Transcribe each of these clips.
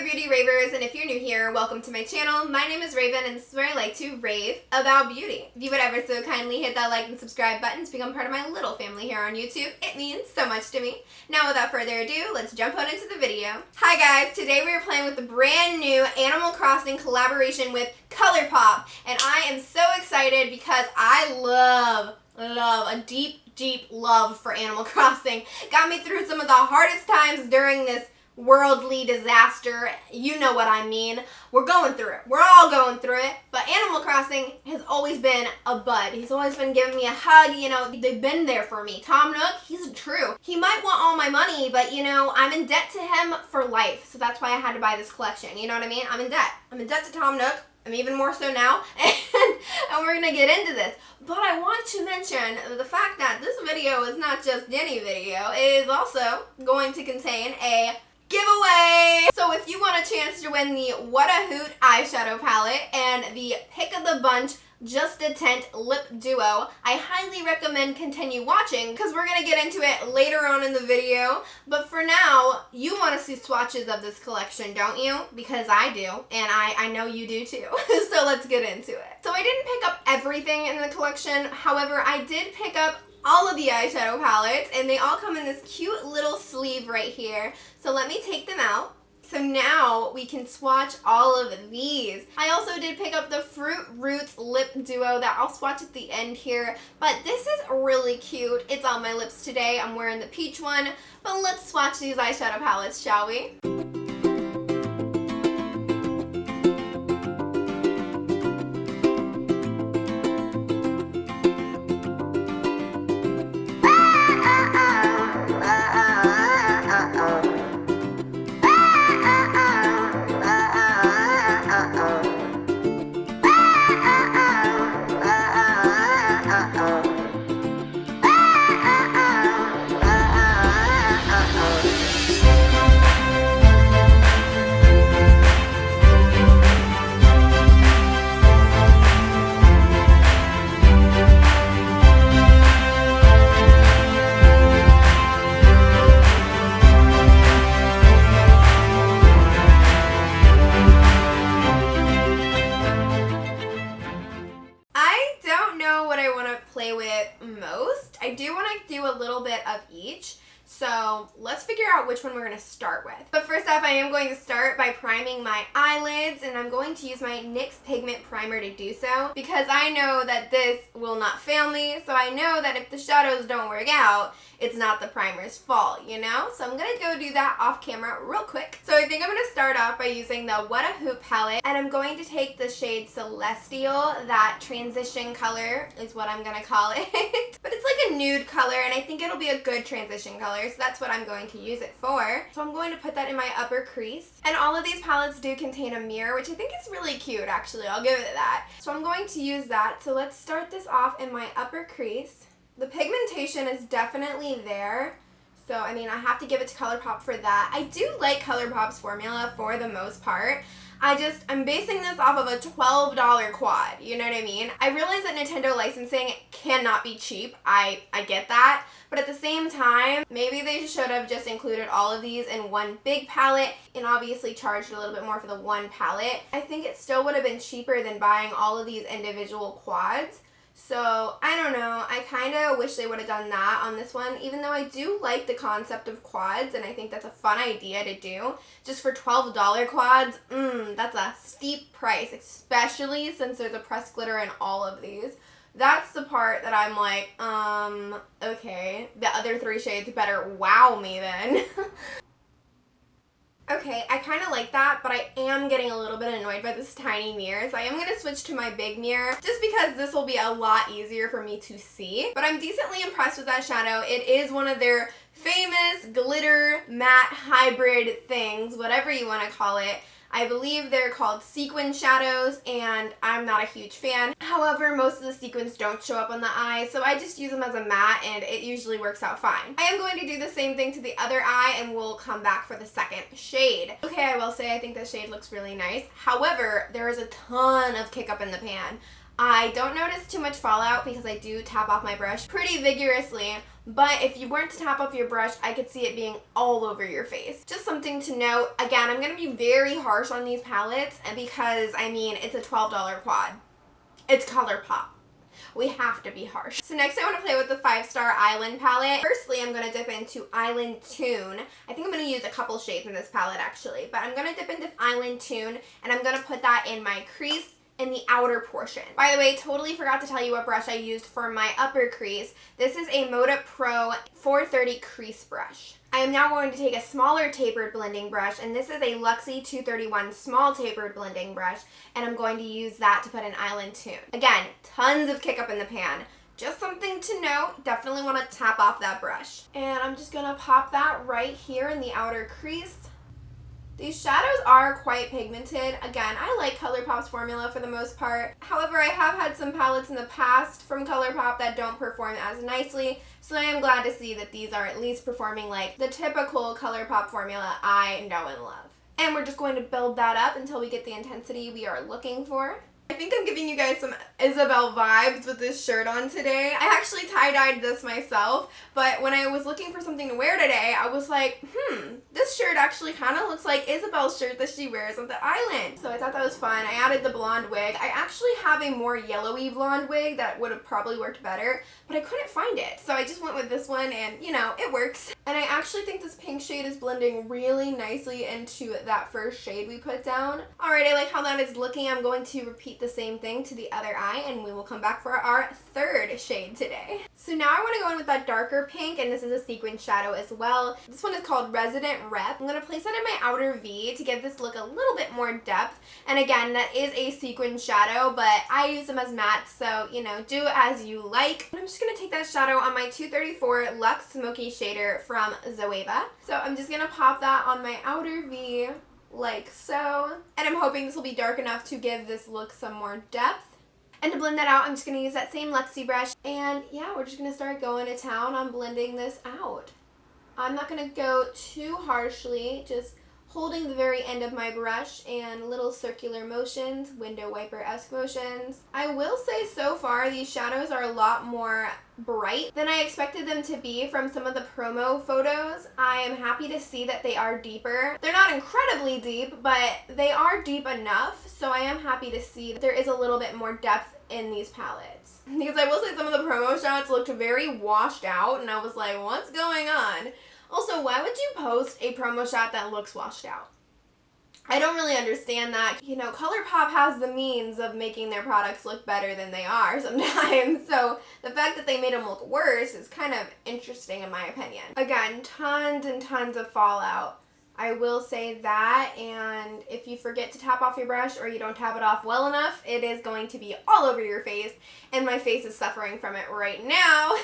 beauty ravers, and if you're new here, welcome to my channel. My name is Raven, and this is where I like to rave about beauty. If you would ever so kindly hit that like and subscribe button to become part of my little family here on YouTube, it means so much to me. Now without further ado, let's jump on into the video. Hi guys, today we are playing with the brand new Animal Crossing collaboration with COLOURPOP, and I am so excited because I love a deep love for Animal Crossing. Got me through some of the hardest times during this worldly disaster. You know what I mean. We're going through it. We're all going through it. But Animal Crossing has always been a bud. He's always been giving me a hug. You know, they've been there for me. Tom Nook, he's true. He might want all my money, but you know, I'm in debt to him for life. So that's why I had to buy this collection. You know what I mean? I'm in debt. I'm in debt to Tom Nook. I'm even more so now, and we're gonna get into this. But I want to mention the fact that this video is not just any video. It is also going to contain a giveaway. So if you want a chance to win the What a Hoot eyeshadow palette and the Pick of the Bunch Just a Tint lip duo, I highly recommend continue watching because we're going to get into it later on in the video. But for now, you want to see swatches of this collection, don't you? Because I do, and I know you do too. So let's get into it. So I didn't pick up everything in the collection. However, I did pick up all of the eyeshadow palettes, and they all come in this cute little sleeve right here. So let me take them out. So now we can swatch all of these. I also did pick up the Fruit Roots lip duo that I'll swatch at the end here, but this is really cute. It's on my lips today. I'm wearing the peach one, but let's swatch these eyeshadow palettes, shall we? Most. I do want to do a little bit of each, so let's figure out which one we're going to start with. But first off, I am going to start by priming my eyelids, and I'm going to use my NYX Pigment Primer to do so because I know that this will not fail me, so I know that if the shadows don't work out, it's not the primer's fault, you know? So I'm going to go do that off camera real quick. So I think I'm going to start off by using the What a Hoot palette, and I'm going to take the shade Celestial. That transition color is what I'm going to call it. But it's like a nude color, and I think it'll be a good transition color, so that's what I'm going to use it for. So I'm going to put that in my upper crease. And all of these palettes do contain a mirror, which I think is really cute, actually. I'll give it that. So I'm going to use that. So let's start this off in my upper crease. The pigmentation is definitely there, so I mean I have to give it to ColourPop for that. I do like ColourPop's formula for the most part. I'm basing this off of a $12 quad, you know what I mean? I realize that Nintendo licensing cannot be cheap, I get that, but at the same time, maybe they should have just included all of these in one big palette and obviously charged a little bit more for the one palette. I think it still would have been cheaper than buying all of these individual quads. So, I don't know, I kind of wish they would have done that on this one, even though I do like the concept of quads, and I think that's a fun idea to do. Just for $12 quads, that's a steep price, especially since there's a pressed glitter in all of these. That's the part that I'm like, okay, the other three shades better wow me then. Okay, I kind of like that, but I am getting a little bit annoyed by this tiny mirror, so I am going to switch to my big mirror, just because this will be a lot easier for me to see. But I'm decently impressed with that shadow. It is one of their famous glitter matte hybrid things, whatever you want to call it. I believe they're called Sequin Shadows, and I'm not a huge fan. However, most of the sequins don't show up on the eye, so I just use them as a matte, and it usually works out fine. I am going to do the same thing to the other eye, and we'll come back for the second shade. Okay, I will say I think this shade looks really nice. However, there is a ton of kick up in the pan. I don't notice too much fallout because I do tap off my brush pretty vigorously, but if you weren't to tap off your brush, I could see it being all over your face. Just something to note. Again, I'm going to be very harsh on these palettes because, I mean, it's a $12 quad. It's ColourPop. We have to be harsh. So next I want to play with the 5-Star Island palette. Firstly, I'm going to dip into Island Tune. I think I'm going to use a couple shades in this palette actually, but I'm going to dip into Island Tune and I'm going to put that in my crease in the outer portion. By the way, totally forgot to tell you what brush I used for my upper crease. This is a Moda Pro 430 crease brush. I am now going to take a smaller tapered blending brush, and this is a Luxie 231 small tapered blending brush, and I'm going to use that to put in Island Tune. Again, tons of kick up in the pan. Just something to note, definitely want to tap off that brush. And I'm just going to pop that right here in the outer crease. These shadows are quite pigmented. Again, I like ColourPop's formula for the most part. However, I have had some palettes in the past from ColourPop that don't perform as nicely, so I am glad to see that these are at least performing like the typical ColourPop formula I know and love. And we're just going to build that up until we get the intensity we are looking for. I think I'm giving you guys some Isabel vibes with this shirt on today. I actually tie-dyed this myself, but when I was looking for something to wear today, I was like, this shirt actually kind of looks like Isabel's shirt that she wears on the island. So I thought that was fun. I added the blonde wig. I actually have a more yellowy blonde wig that would have probably worked better, but I couldn't find it. So I just went with this one and, you know, it works. And I actually think this pink shade is blending really nicely into that first shade we put down. Alright, I like how that is looking. I'm going to repeat the same thing to the other eye and we will come back for our third shade today. So now I want to go in with that darker pink, and this is a Sequin Shadow as well. This one is called Resident Rep. I'm going to place that in my outer V to give this look a little bit more depth. And again, that is a Sequin Shadow, but I use them as mattes, so, you know, do as you like. And I'm just going to take that shadow on my 234 Luxe Smoky Shader from Zoeva. So I'm just going to pop that on my outer V like so. And I'm hoping this will be dark enough to give this look some more depth. And to blend that out, I'm just going to use that same Luxie brush. And yeah, we're just going to start going to town on blending this out. I'm not going to go too harshly, just holding the very end of my brush and little circular motions, window wiper-esque motions. I will say so far these shadows are a lot more bright than I expected them to be from some of the promo photos. I am happy to see that they are deeper. They're not incredibly deep, but they are deep enough, so I am happy to see that there is a little bit more depth in these palettes. Because I will say some of the promo shots looked very washed out, and I was like, what's going on? Also, why would you post a promo shot that looks washed out? I don't really understand that. You know, ColourPop has the means of making their products look better than they are sometimes, so the fact that they made them look worse is kind of interesting in my opinion. Again, tons and tons of fallout. I will say that, and if you forget to tap off your brush or you don't tap it off well enough, it is going to be all over your face, and my face is suffering from it right now.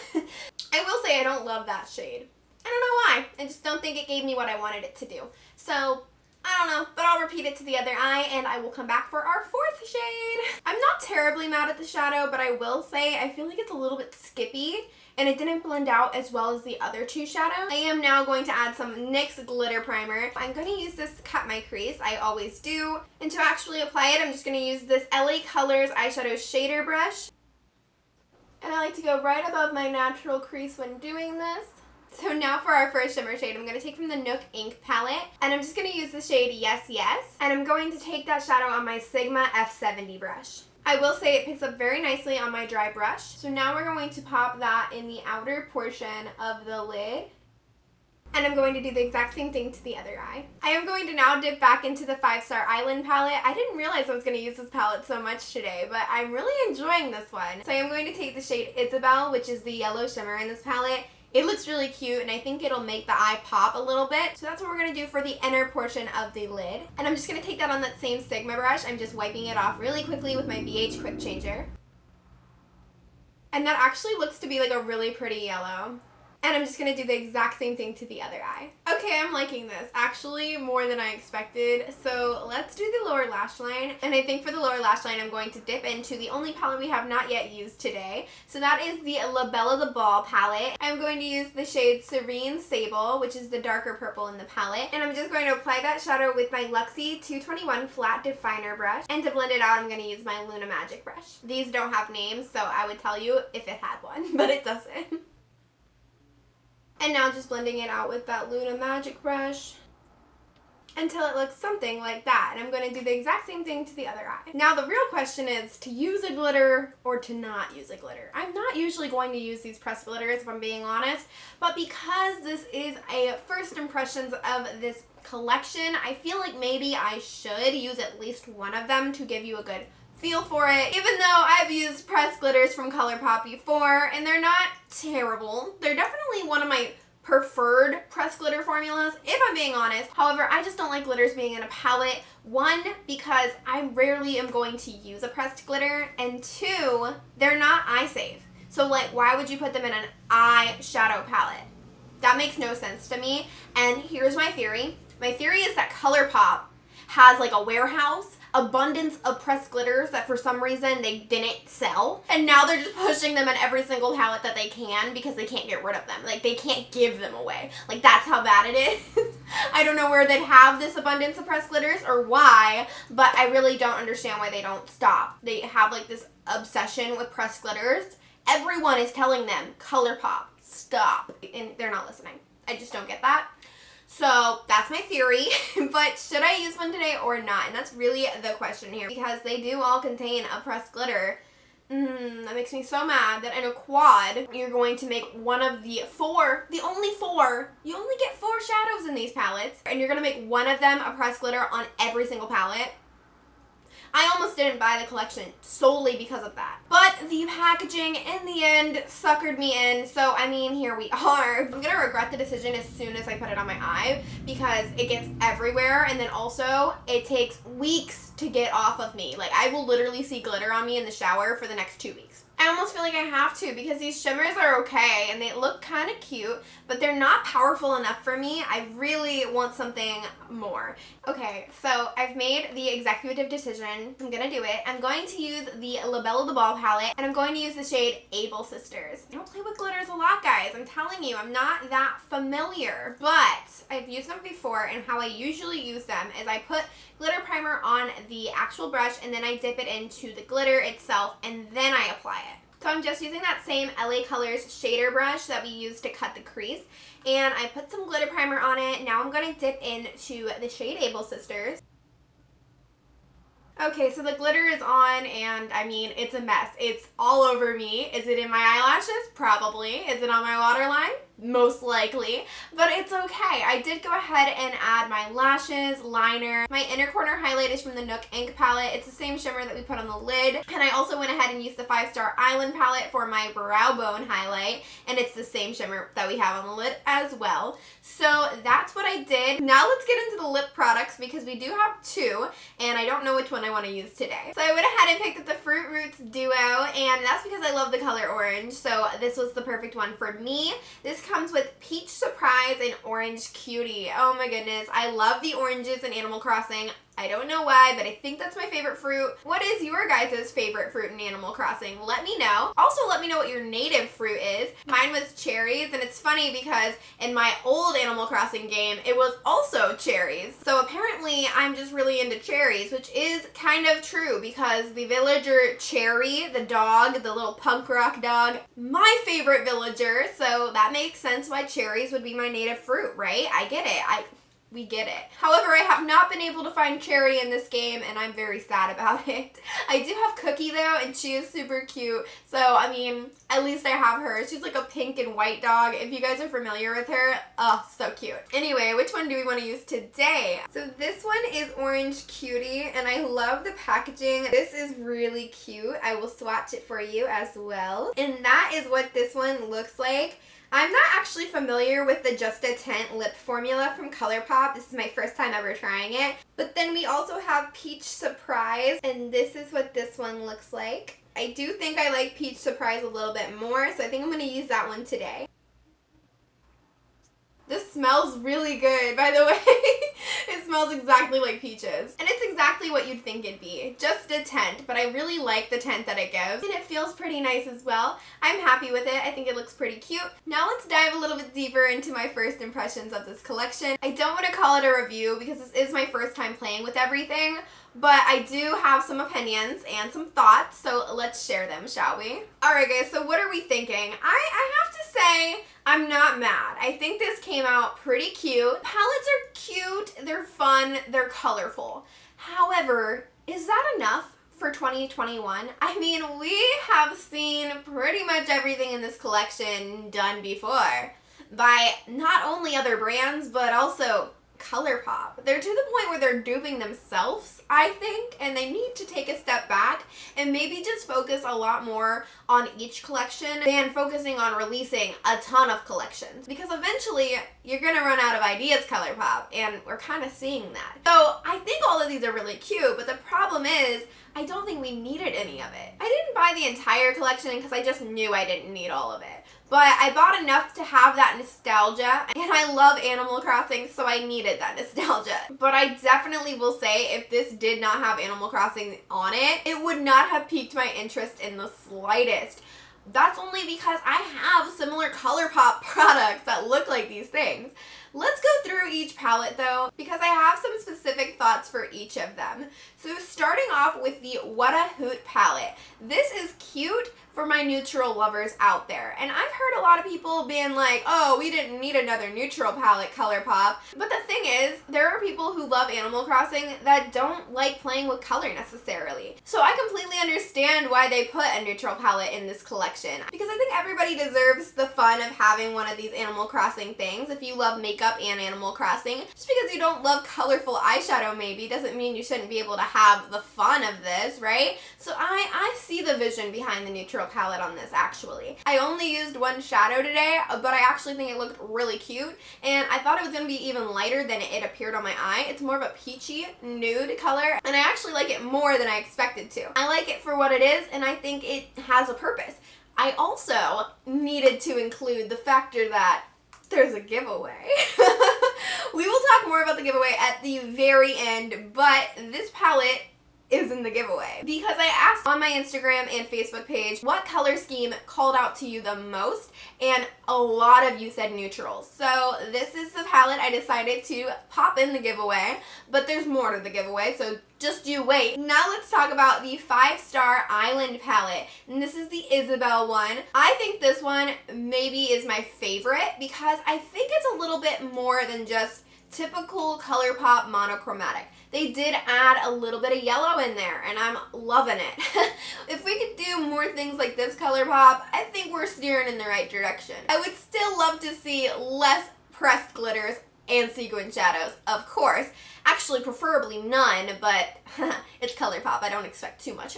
I will say I don't love that shade. I don't know why. I just don't think it gave me what I wanted it to do. So, I don't know, but I'll repeat it to the other eye and I will come back for our fourth shade. I'm not terribly mad at the shadow, but I will say I feel like it's a little bit skippy and it didn't blend out as well as the other two shadows. I am now going to add some NYX Glitter Primer. I'm going to use this to cut my crease. I always do. And to actually apply it, I'm just going to use this LA Colors eyeshadow shader brush. And I like to go right above my natural crease when doing this. So now for our first shimmer shade, I'm going to take from the Nook Ink palette, and I'm just going to use the shade Yes Yes, and I'm going to take that shadow on my Sigma F70 brush. I will say it picks up very nicely on my dry brush. So now we're going to pop that in the outer portion of the lid, and I'm going to do the exact same thing to the other eye. I am going to now dip back into the 5-Star Island palette. I didn't realize I was going to use this palette so much today, but I'm really enjoying this one. So I am going to take the shade Isabel, which is the yellow shimmer in this palette. It looks really cute, and I think it'll make the eye pop a little bit. So that's what we're going to do for the inner portion of the lid. And I'm just going to take that on that same Sigma brush. I'm just wiping it off really quickly with my BH Quick Changer. And that actually looks to be like a really pretty yellow. And I'm just going to do the exact same thing to the other eye. Okay, I'm liking this. Actually, more than I expected. So let's do the lower lash line. And I think for the lower lash line, I'm going to dip into the only palette we have not yet used today. So that is the Nebula the Ball palette. I'm going to use the shade Serene Sable, which is the darker purple in the palette. And I'm just going to apply that shadow with my Luxie 221 flat definer brush. And to blend it out, I'm going to use my Luna Magic brush. These don't have names, so I would tell you if it had one, but it doesn't. And now just blending it out with that Luna Magic brush until it looks something like that. And I'm going to do the exact same thing to the other eye. Now the real question is to use a glitter or to not use a glitter. I'm not usually going to use these pressed glitters if I'm being honest, but because this is a first impressions of this collection, I feel like maybe I should use at least one of them to give you a good feel for it, even though I've used pressed glitters from ColourPop before, and they're not terrible. They're definitely one of my preferred pressed glitter formulas, if I'm being honest. However, I just don't like glitters being in a palette. One, because I rarely am going to use a pressed glitter, and two, they're not eye safe. So like, why would you put them in an eyeshadow palette? That makes no sense to me, and here's my theory. My theory is that ColourPop has like a warehouse abundance of pressed glitters that for some reason they didn't sell, and now they're just pushing them in every single palette that they can because they can't get rid of them. Like, they can't give them away. Like, that's how bad it is. I don't know where they'd have this abundance of pressed glitters or why, but I really don't understand why they don't stop. They have like this obsession with pressed glitters. Everyone is telling them, ColourPop, stop, and they're not listening. I just don't get that. So that's my theory, but should I use one today or not? And that's really the question here, because they do all contain a pressed glitter. That makes me so mad that in a quad, you're going to make one of the four, the only four, you only get 4 shadows in these palettes, and you're going to make one of them a pressed glitter on every single palette. I almost didn't buy the collection solely because of that. But the packaging in the end suckered me in, so I mean, here we are. I'm gonna regret the decision as soon as I put it on my eye because it gets everywhere, and then also it takes weeks to get off of me. Like, I will literally see glitter on me in the shower for the next 2 weeks. I almost feel like I have to because these shimmers are okay and they look kind of cute, but they're not powerful enough for me. I really want something more. Okay, so I've made the executive decision. I'm gonna do it. I'm going to use the Nebula the Ball palette, and I'm going to use the shade Able Sisters. I don't play with glitters a lot, guys. I'm telling you, I'm not that familiar, but I've used them before, and how I usually use them is I put glitter primer on the actual brush, and then I dip it into the glitter itself, and then I apply it. So I'm just using that same LA Colors shader brush that we used to cut the crease, and I put some glitter primer on it. Now I'm going to dip into the shade Able Sisters. Okay, so the glitter is on, and I mean, it's a mess. It's all over me. Is it in my eyelashes? Probably. Is it on my waterline? Most likely, but it's okay. I did go ahead and add my lashes, liner. My inner corner highlight is from the Nook Ink palette. It's the same shimmer that we put on the lid. And I also went ahead and used the 5 Star Island palette for my brow bone highlight, and it's the same shimmer that we have on the lid as well. So that's what I did. Now let's get into the lip products because we do have 2, and I don't know which one I want to use today. So I went ahead and picked up the Fruit Roots Duo, and that's because I love the color orange, so this was the perfect one for me. This comes with Peach Surprise and Orange Cutie. Oh my goodness, I love the oranges in Animal Crossing. I don't know why, but I think that's my favorite fruit. What is your guys' favorite fruit in Animal Crossing? Let me know. Also, let me know what your native fruit is. Mine was cherries, and it's funny because in my old Animal Crossing game, it was also cherries. So apparently, I'm just really into cherries, which is kind of true because the villager Cherry, the dog, the little punk rock dog, my favorite villager, so that makes sense why cherries would be my native fruit, right? I get it. We get it. However, I have not been able to find Cherry in this game, and I'm very sad about it. I do have Cookie, though, and she is super cute. So, I mean, at least I have her. She's like a pink and white dog. If you guys are familiar with her, oh, so cute. Anyway, which one do we want to use today? So this one is Orange Cutie, and I love the packaging. This is really cute. I will swatch it for you as well. And that is what this one looks like. I'm not actually familiar with the Just a Tint lip formula from ColourPop. This is my first time ever trying it. But then we also have Peach Surprise, and this is what this one looks like. I do think I like Peach Surprise a little bit more, so I think I'm going to use that one today. This smells really good, by the way. It smells exactly like peaches. And it's exactly what you'd think it'd be. Just a tint, but I really like the tint that it gives. And it feels pretty nice as well. I'm happy with it. I think it looks pretty cute. Now let's dive a little bit deeper into my first impressions of this collection. I don't want to call it a review because this is my first time playing with everything, but I do have some opinions and some thoughts, so let's share them, shall we? Alright guys, so what are we thinking? I have to say, I'm not mad. I think this came out pretty cute. Palettes are cute, they're fun, they're colorful. However, is that enough for 2021? I mean, we have seen pretty much everything in this collection done before by not only other brands, but also ColourPop. They're to the point where they're duping themselves, I think, and they need to take a step back and maybe just focus a lot more on each collection than focusing on releasing a ton of collections. Because eventually, you're gonna run out of ideas, ColourPop, and we're kind of seeing that. So, I think all of these are really cute, but the problem is, I don't think we needed any of it. I didn't buy the entire collection because I just knew I didn't need all of it. But I bought enough to have that nostalgia, and I love Animal Crossing, so I needed that nostalgia. But I definitely will say, if this did not have Animal Crossing on it, it would not have piqued my interest in the slightest. That's only because I have similar ColourPop products that look like these things. Let's go through each palette though, because I have some specific thoughts for each of them. So starting off with the What a Hoot palette. This is cute for my neutral lovers out there. And I've heard a lot of people being like, oh, we didn't need another neutral palette, ColourPop. But the thing is, there are people who love Animal Crossing that don't like playing with color necessarily. So I completely understand why they put a neutral palette in this collection, because I think everybody deserves the fun of having one of these Animal Crossing things. If you love makeup and Animal Crossing, just because you don't love colorful eyeshadow maybe doesn't mean you shouldn't be able to have the fun of this, right? So I see the vision behind the neutral palette on this actually. I only used one shadow today, but I actually think it looked really cute, and I thought it was going to be even lighter than it appeared on my eye. It's more of a peachy nude color, and I actually like it more than I expected to. I like it for what it is, and I think it has a purpose. I also needed to include the factor that there's a giveaway. We will talk more about the giveaway at the very end, but this palette is in the giveaway because I asked on my Instagram and Facebook page what color scheme called out to you the most, and a lot of you said neutrals. So this is the palette I decided to pop in the giveaway, but there's more to the giveaway, so just you wait. Now let's talk about the 5-star Island palette, and this is the Isabelle one. I think this one maybe is my favorite because I think it's a little bit more than just typical ColourPop monochromatic. They did add a little bit of yellow in there, and I'm loving it. If we could do more things like this ColourPop, I think we're steering in the right direction. I would still love to see less pressed glitters and sequin shadows, of course. Actually, preferably none, but it's ColourPop. I don't expect too much.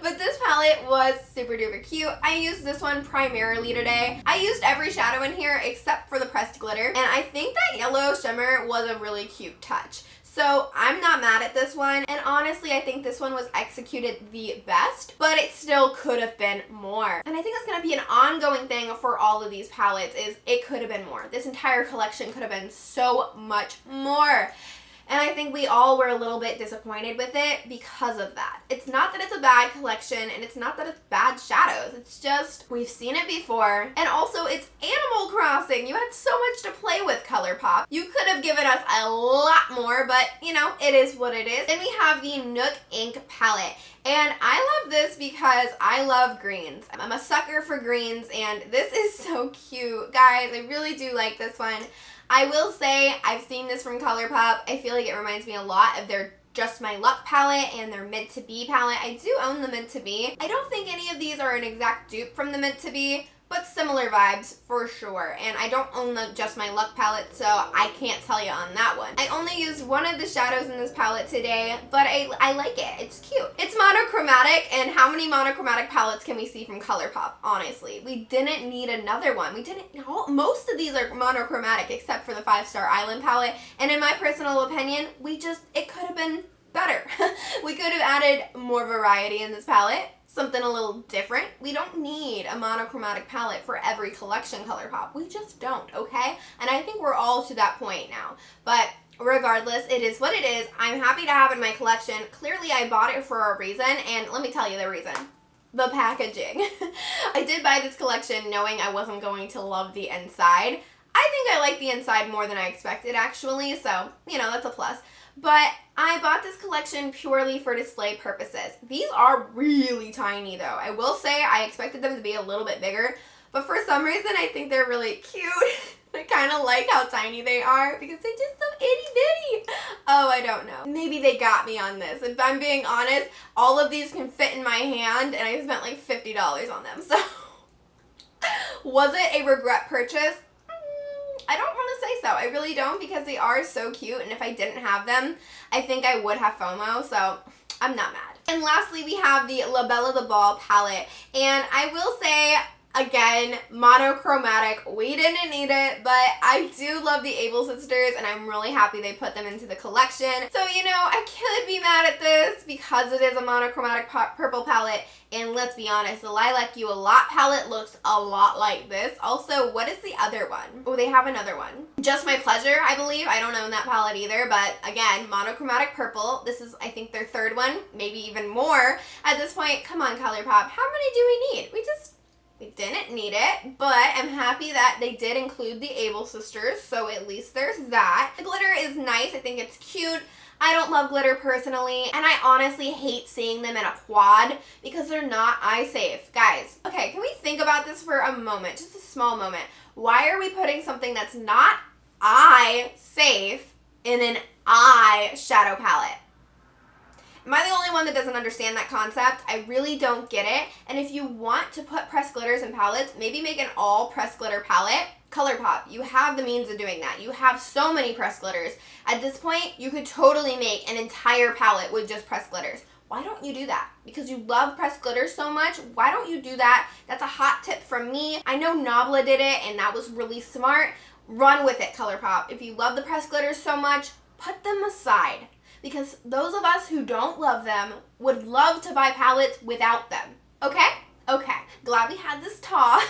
But this palette was super duper cute. I used this one primarily today. I used every shadow in here except for the pressed glitter, and I think that yellow shimmer was a really cute touch. So I'm not mad at this one, and honestly I think this one was executed the best, but it still could have been more. And I think that's going to be an ongoing thing for all of these palettes, is it could have been more. This entire collection could have been so much more. And I think we all were a little bit disappointed with it because of that. It's not that it's a bad collection, and it's not that it's bad shadows. It's just, we've seen it before. And also, it's Animal Crossing. You had so much to play with, ColourPop. You could have given us a lot more, but, you know, it is what it is. Then we have the Nook Ink palette. And I love this because I love greens. I'm a sucker for greens, and this is so cute. Guys, I really do like this one. I will say, I've seen this from ColourPop. I feel like it reminds me a lot of their Just My Luck palette and their Meant to Be palette. I do own the Meant to Be. I don't think any of these are an exact dupe from the Meant to Be, but similar vibes for sure. And I don't own the Just My Luck palette, so I can't tell you on that one. I only used one of the shadows in this palette today, but I like it. It's cute. It's monochromatic, and how many monochromatic palettes can we see from ColourPop, honestly? We didn't need another one. Most of these are monochromatic except for the 5-star Island palette, and in my personal opinion, it could have been better. We could have added more variety in this palette. something a little different. We don't need a monochromatic palette for every collection, ColourPop. We just don't, okay? And I think we're all to that point now. But regardless, it is what it is. I'm happy to have it in my collection. Clearly, I bought it for a reason, and let me tell you the reason. The packaging. I did buy this collection knowing I wasn't going to love the inside. I think I like the inside more than I expected, actually, so, you know, that's a plus. But I bought this collection purely for display purposes. These are really tiny, though. I will say I expected them to be a little bit bigger, but for some reason I think they're really cute. I kind of like how tiny they are because they're just so itty-bitty. Oh, I don't know. Maybe they got me on this. If I'm being honest, all of these can fit in my hand, and I spent like $50 on them, so was it a regret purchase? I don't want to say so. I really don't, because they are so cute, and if I didn't have them, I think I would have FOMO, so I'm not mad. And lastly, we have the La Belle de Ball palette, and I will say, again, monochromatic. We didn't need it, but I do love the Able Sisters, and I'm really happy they put them into the collection. So, you know, I could be mad at this because it is a monochromatic purple palette, and let's be honest, the Lilac You a Lot palette looks a lot like this. Also, what is the other one? Oh, they have another one. Just My Pleasure, I believe. I don't own that palette either, but again, monochromatic purple. This is, I think, their third one, maybe even more. At this point, come on, ColourPop, how many do we need? We didn't need it, but I'm happy that they did include the Able Sisters, so at least there's that. The glitter is nice. I think it's cute. I don't love glitter personally, and I honestly hate seeing them in a quad because they're not eye safe. Guys, okay, can we think about this for a moment, just a small moment? Why are we putting something that's not eye safe in an eye shadow palette? Am I the only one that doesn't understand that concept? I really don't get it. And if you want to put pressed glitters in palettes, maybe make an all pressed glitter palette. ColourPop, you have the means of doing that. You have so many pressed glitters. At this point, you could totally make an entire palette with just pressed glitters. Why don't you do that? Because you love pressed glitters so much, why don't you do that? That's a hot tip from me. I know Nebula did it, and that was really smart. Run with it, ColourPop. If you love the pressed glitters so much, put them aside. Because those of us who don't love them would love to buy palettes without them. Okay? Okay. Glad we had this talk.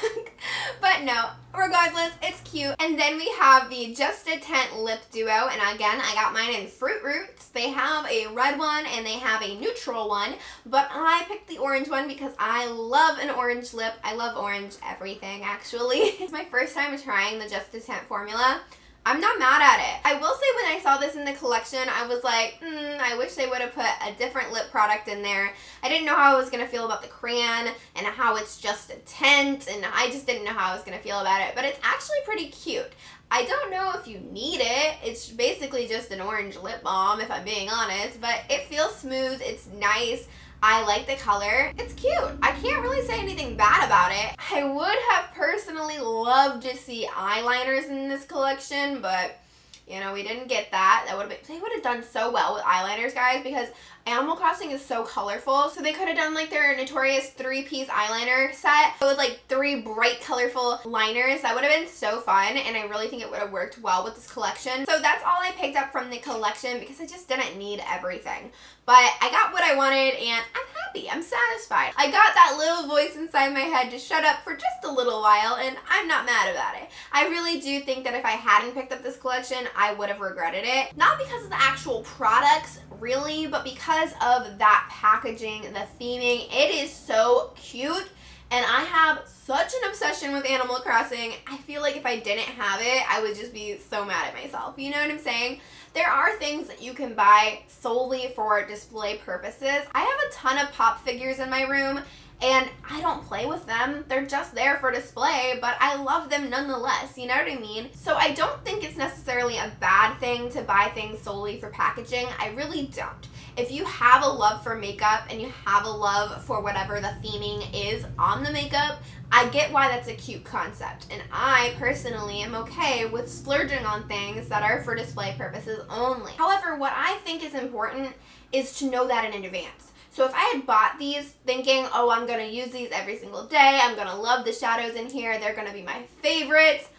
But no, regardless, it's cute. And then we have the Just a Tint Lip Duo. And again, I got mine in Fruit Roots. They have a red one and they have a neutral one. But I picked the orange one because I love an orange lip. I love orange everything, actually. It's my first time trying the Just a Tint formula. I'm not mad at it. I will say when I saw this in the collection, I was like, I wish they would have put a different lip product in there. I didn't know how I was going to feel about the crayon and how it's just a tint, and I just didn't know how I was going to feel about it, but it's actually pretty cute. I don't know if you need it. It's basically just an orange lip balm, if I'm being honest, but it feels smooth. It's nice. I like the color. It's cute. I can't really say anything bad about it. I would have personally loved to see eyeliners in this collection, but you know, we didn't get that. They would have done so well with eyeliners, guys, because Animal Crossing is so colorful. So they could have done like their notorious 3-piece eyeliner set with like 3 bright colorful liners. That would have been so fun, and I really think it would have worked well with this collection. So that's all I picked up from the collection because I just didn't need everything. But I got what I wanted, and I'm happy. I'm satisfied. I got that little voice inside my head to shut up for just a little while, and I'm not mad about it. I really do think that if I hadn't picked up this collection, I would have regretted it. Not because of the actual products, really, but because of that packaging, the theming. It is so cute, and I have such an obsession with Animal Crossing. I feel like if I didn't have it, I would just be so mad at myself. You know what I'm saying? There are things that you can buy solely for display purposes. I have a ton of pop figures in my room, and I don't play with them. They're just there for display, but I love them nonetheless, you know what I mean? So I don't think it's necessarily a bad thing to buy things solely for packaging. I really don't. If you have a love for makeup and you have a love for whatever the theming is on the makeup, I get why that's a cute concept, and I personally am okay with splurging on things that are for display purposes only. However, what I think is important is to know that in advance. So if I had bought these thinking, oh, I'm going to use these every single day, I'm going to love the shadows in here, they're going to be my favorites,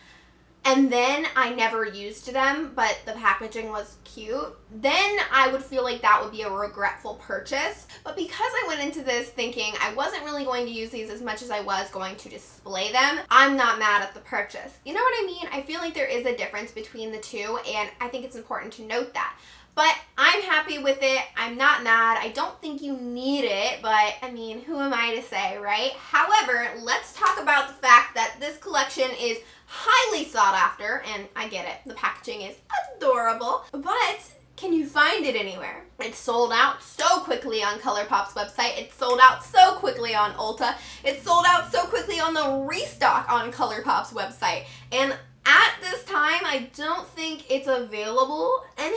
and then I never used them, but the packaging was cute, then I would feel like that would be a regretful purchase. But because I went into this thinking I wasn't really going to use these as much as I was going to display them, I'm not mad at the purchase. You know what I mean? I feel like there is a difference between the two, and I think it's important to note that. But I'm happy with it. I'm not mad. I don't think you need it, but I mean, who am I to say, right? However, let's talk about the fact that this collection is highly sought after, and I get it. The packaging is adorable, but can you find it anywhere? It's sold out so quickly on ColourPop's website. It's sold out so quickly on Ulta. It's sold out so quickly on the restock on ColourPop's website. And at this time, I don't think it's available anywhere,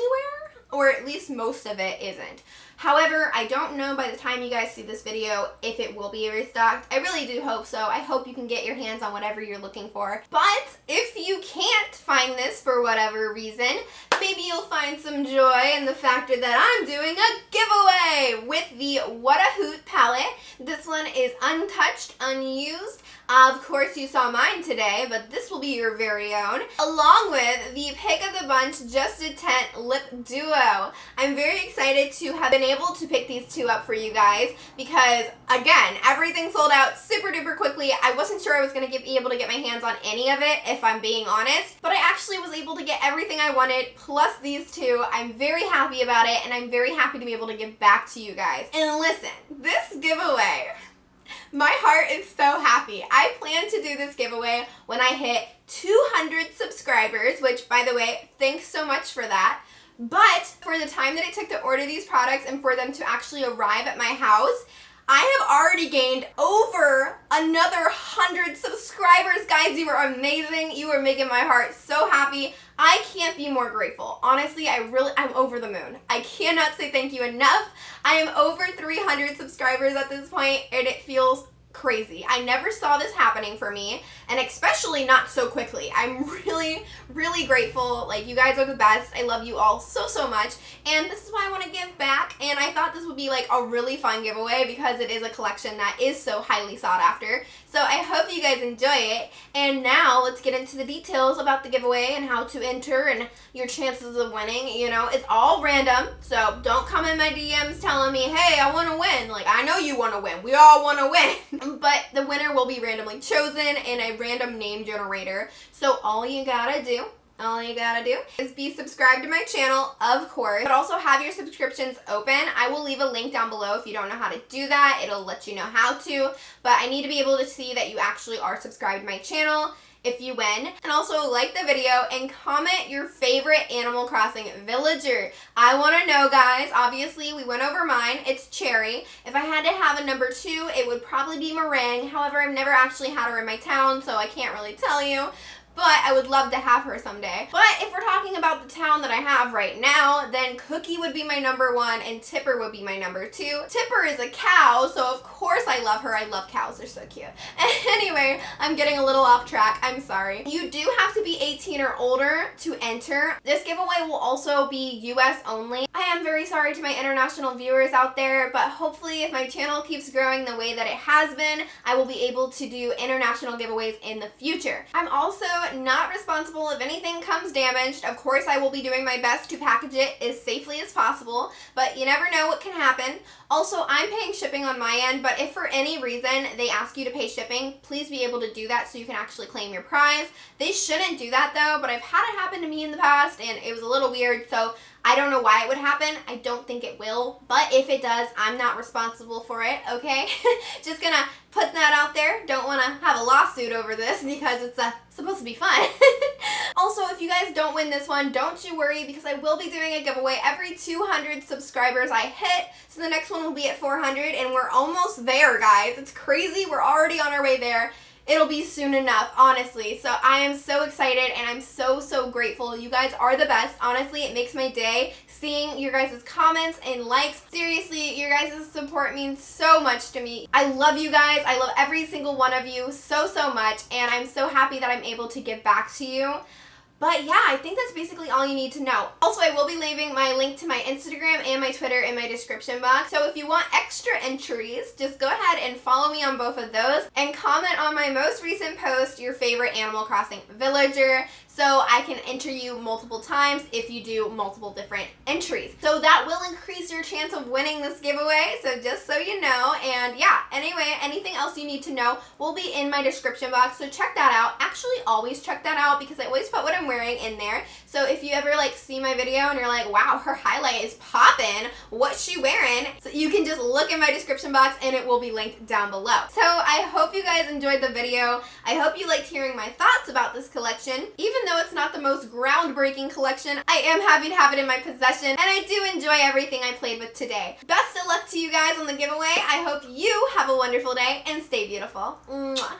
or at least most of it isn't. However, I don't know by the time you guys see this video if it will be restocked. I really do hope so. I hope you can get your hands on whatever you're looking for. But if you can't find this for whatever reason, maybe you'll find some joy in the fact that I'm doing a giveaway with the What a Hoot palette. This one is untouched, unused. Of course, you saw mine today, but this will be your very own, along with the pick of the bunch Just a Tent Lip Duo. I'm very excited to have been able to pick these two up for you guys because, again, everything sold out super duper quickly. I wasn't sure I was going to be able to get my hands on any of it, if I'm being honest, but I actually was able to get everything I wanted, plus these two. I'm very happy about it, and I'm very happy to be able to give back to you guys. And listen, this giveaway, my heart is so happy. I plan to do this giveaway when I hit 200 subscribers, which, by the way, thanks so much for that. But for the time that it took to order these products and for them to actually arrive at my house, I have already gained over another 100 subscribers. Guys, you are amazing. You are making my heart so happy. I can't be more grateful. Honestly, I'm over the moon. I cannot say thank you enough. I am over 300 subscribers at this point, and it feels crazy. I never saw this happening for me, and especially not so quickly. I'm really, really grateful. Like, you guys are the best. I love you all so, so much, and this is why I want to give back, and I thought this would be like a really fun giveaway because it is a collection that is so highly sought after. So I hope you guys enjoy it, and now let's get into the details about the giveaway and how to enter and your chances of winning. You know, it's all random, so don't come in my DMs telling me, hey, I want to win. Like, I know you want to win. We all want to win. But the winner will be randomly chosen in a random name generator. So all you gotta do is be subscribed to my channel, of course, but also have your subscriptions open. I will leave a link down below if you don't know how to do that. It'll let you know how to, but I need to be able to see that you actually are subscribed to my channel if you win. And also like the video and comment your favorite Animal Crossing villager. I want to know, guys. Obviously, we went over mine. It's Cherry. If I had to have a number 2, it would probably be Meringue. However, I've never actually had her in my town, so I can't really tell you. But I would love to have her someday. But if we're talking about the town that I have right now, then Cookie would be my number 1 and Tipper would be my number 2. Tipper is a cow, so of course I love her. I love cows. They're so cute. Anyway, I'm getting a little off track. I'm sorry. You do have to be 18 or older to enter. This giveaway will also be US only. I am very sorry to my international viewers out there, but hopefully if my channel keeps growing the way that it has been, I will be able to do international giveaways in the future. I'm also not responsible if anything comes damaged. Of course, I will be doing my best to package it as safely as possible, but you never know what can happen. Also, I'm paying shipping on my end, but if for any reason they ask you to pay shipping, please be able to do that so you can actually claim your prize. They shouldn't do that though, but I've had it happen to me in the past and it was a little weird, so I don't know why it would happen. I don't think it will, but if it does, I'm not responsible for it, okay? Just gonna put that out there. Don't want to have a lawsuit over this because it's supposed to be fun. Also, if you guys don't win this one, don't you worry because I will be doing a giveaway every 200 subscribers I hit. So the next one will be at 400 and we're almost there, guys. It's crazy. We're already on our way there. It'll be soon enough, honestly. So I am so excited and I'm so, so grateful. You guys are the best. Honestly, it makes my day seeing your guys' comments and likes. Seriously, your guys' support means so much to me. I love you guys. I love every single one of you so, so much. And I'm so happy that I'm able to give back to you. But yeah, I think that's basically all you need to know. Also, I will be leaving my link to my Instagram and my Twitter in my description box. So if you want extra entries, just go ahead and follow me on both of those and comment on my most recent post your favorite Animal Crossing villager so I can enter you multiple times if you do multiple different entries. So that will increase your chance of winning this giveaway, so just so you know. And yeah, anyway, anything else you need to know will be in my description box, so check that out. Actually, always check that out because I always put what I'm wearing in there. So if you ever like see my video and you're like, wow, her highlight is popping, what's she wearing? So you can just look in my description box and it will be linked down below. So I hope you guys enjoyed the video. I hope you liked hearing my thoughts about this collection. Even though it's not the most groundbreaking collection, I am happy to have it in my possession, and I do enjoy everything I played with today. Best of luck to you guys on the giveaway. I hope you have a wonderful day and stay beautiful. Mwah.